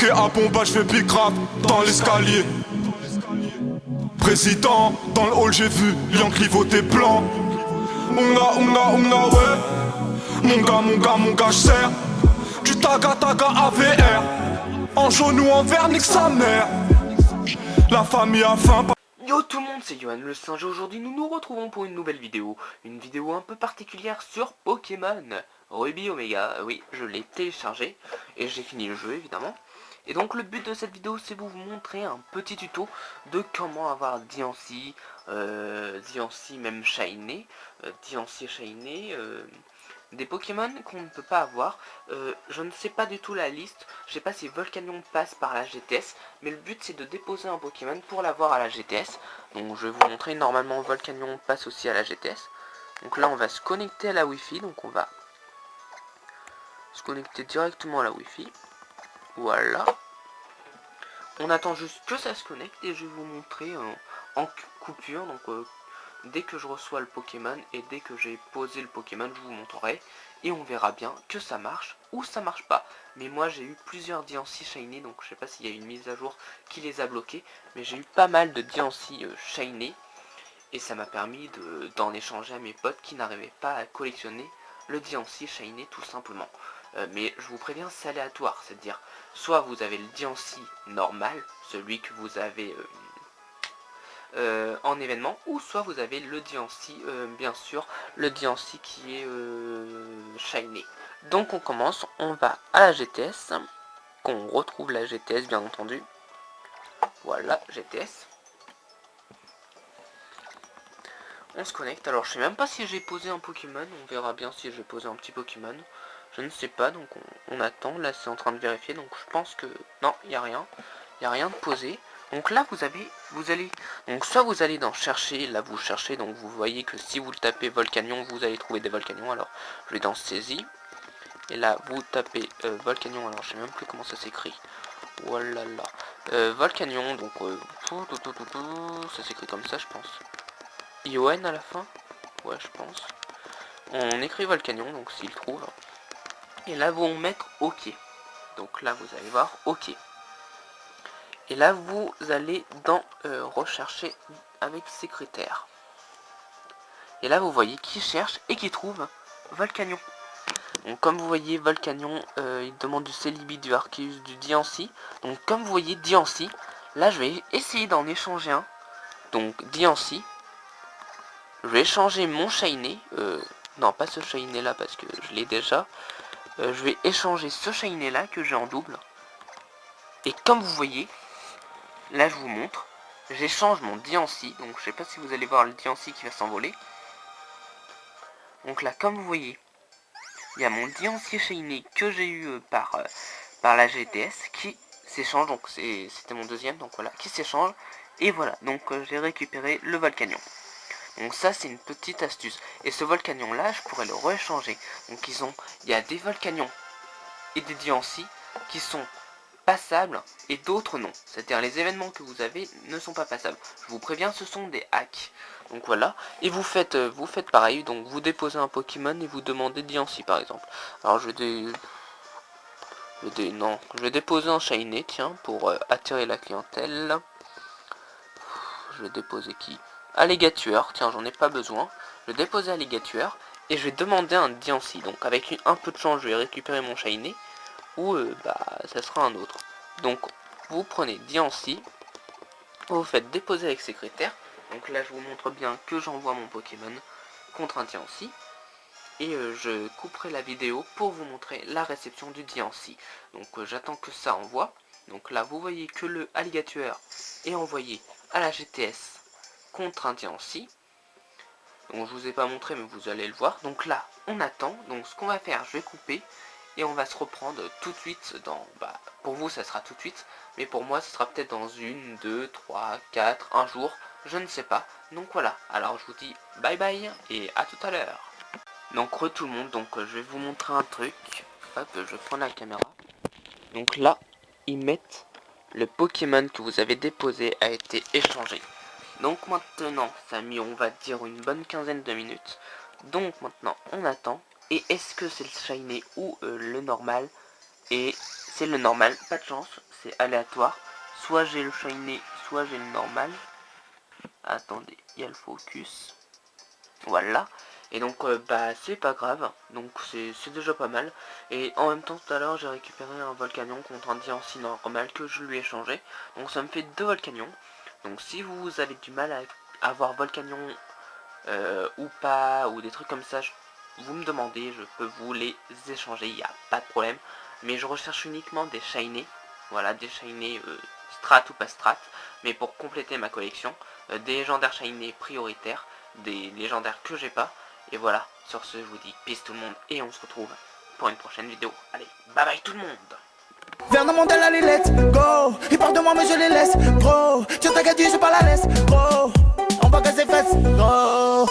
Braqué à bombage, je fais bicrave dans l'escalier. Président, dans le hall j'ai vu Lian clivoter blanc. Unga, ouais. Mon gars, j'serre du taga AVR. En jaune ou en vert, nique sa mère. La famille a faim. Yo tout le monde, c'est Yohan le singe et aujourd'hui nous nous retrouvons pour une nouvelle vidéo. Une vidéo un peu particulière sur Pokémon Ruby Omega. Oui, je l'ai téléchargé et j'ai fini le jeu évidemment. Et donc le but de cette vidéo c'est vous montrer un petit tuto de comment avoir Diancie, même Shiny, Shiny, des Pokémon qu'on ne peut pas avoir. Je ne sais pas du tout la liste, je sais pas si Volcanion passe par la GTS, mais le but c'est de déposer un Pokémon pour l'avoir à la GTS. Donc je vais vous montrer, normalement Volcanion passe aussi à la GTS. Donc là on va se connecter à la Wi-Fi, donc on va se connecter directement à la Wi-Fi. Voilà. On attend juste que ça se connecte et je vais vous montrer en coupure, donc dès que je reçois le Pokémon et dès que j'ai posé le Pokémon, je vous montrerai et on verra bien que ça marche ou ça marche pas. Mais moi j'ai eu plusieurs Diancie Shiny, donc je sais pas s'il y a une mise à jour qui les a bloqués, mais j'ai eu pas mal de Diancie Shiny et ça m'a permis d'en échanger à mes potes qui n'arrivaient pas à collectionner le Diancie Shiny tout simplement. Mais je vous préviens, c'est aléatoire, c'est-à-dire soit vous avez le Diancie normal, celui que vous avez en événement, ou soit vous avez le Diancie, bien sûr, le Diancie qui est Shiny. Donc on commence, on va à la GTS, qu'on retrouve la GTS bien entendu. Voilà, GTS. On se connecte, alors je sais même pas si j'ai posé un Pokémon, on verra bien si j'ai posé un petit Pokémon. Je ne sais pas, donc on attend, là c'est en train de vérifier, donc je pense que... Non, il n'y a rien. Il n'y a rien de posé. Donc là vous allez... Donc soit vous allez dans chercher, là vous cherchez, donc vous voyez que si vous le tapez Volcanion, vous allez trouver des Volcanions. Alors je vais dans saisie. Et là vous tapez Volcanion, alors je sais même plus comment ça s'écrit. Voilà là. Volcanion, donc ça s'écrit comme ça je pense. ION à la fin. Ouais je pense. On écrit Volcanion, donc s'il trouve. Et là vous mettre OK. Donc là vous allez voir OK. Et là vous allez dans rechercher avec ses critères. Et là vous voyez qui cherche et qui trouve Volcanion. Donc comme vous voyez Volcanion, il demande du Celebi, du Arceus, du Diancie. Donc comme vous voyez Diancie, là je vais essayer d'en échanger un. Donc Diancie. Je vais échanger mon Shiny. Non pas ce Shiny là parce que je l'ai déjà. Je vais échanger ce Shiny là que j'ai en double. Et comme vous voyez, là je vous montre, j'échange mon Diancie, donc je sais pas si vous allez voir le Diancie qui va s'envoler. Donc là comme vous voyez, il y a mon Diancie Shiny que j'ai eu par la GTS qui s'échange, donc c'était mon deuxième, donc voilà, qui s'échange. Et voilà, donc j'ai récupéré le Volcanion. Donc ça c'est une petite astuce. Et ce Volcanion là, je pourrais le rééchanger. Donc il y a des Volcanions et des Diancie qui sont passables et d'autres non. C'est-à-dire les événements que vous avez ne sont pas passables. Je vous préviens, ce sont des hacks. Donc voilà. Et vous faites pareil. Donc vous déposez un Pokémon et vous demandez Diancie par exemple. Alors je vais déposer un Shiny, tiens, pour attirer la clientèle. Je vais déposer qui? Alligator, tiens, j'en ai pas besoin. Je vais déposer Alligator et je vais demander un Diancie. Donc avec un peu de chance, je vais récupérer mon Shiny. Ou ça sera un autre. Donc vous prenez Diancie, vous faites déposer avec ses critères. Donc là je vous montre bien que j'envoie mon Pokémon contre un Diancie. Et je couperai la vidéo pour vous montrer la réception du Diancie. Donc j'attends que ça envoie. Donc là vous voyez que le Alligator est envoyé à la GTS contre un Diancie. Donc je vous ai pas montré mais vous allez le voir. Donc là on attend. Donc ce qu'on va faire, je vais couper. Et on va se reprendre tout de suite dans... pour vous ça sera tout de suite. Mais pour moi ça sera peut-être dans 1, 2, 3, 4, un jour. Je ne sais pas. Donc voilà. Alors je vous dis bye bye et à tout à l'heure. Donc tout le monde. Donc je vais vous montrer un truc. Hop, je prends la caméra. Donc là, ils mettent le Pokémon que vous avez déposé a été échangé. Donc maintenant, ça a mis on va dire une bonne quinzaine de minutes. Donc maintenant on attend. Et est-ce que c'est le Shiny ou le normal? Et c'est le normal, pas de chance, c'est aléatoire. Soit j'ai le shiny, soit j'ai le normal. Attendez, il y a le focus. Voilà. Et donc bah c'est pas grave. Donc c'est déjà pas mal. Et en même temps tout à l'heure j'ai récupéré un Volcanion contre un Diancie normal que je lui ai changé. Donc ça me fait 2 Volcanions. Donc si vous avez du mal à avoir Volcanion ou pas, ou des trucs comme ça, vous me demandez, je peux vous les échanger, il n'y a pas de problème. Mais je recherche uniquement des Shiny. Voilà, des Shiny strat ou pas strat. Mais pour compléter ma collection, des légendaires Shiny prioritaires, des légendaires que j'ai pas. Et voilà, sur ce je vous dis peace tout le monde et on se retrouve pour une prochaine vidéo. Allez, bye bye tout le monde. Vers nos mondes, allez, let's go. Ils parlent de moi, mais je les laisse, gros. Tu t'inquiètes, je pas la laisse, gros. On va casser fesses, gros.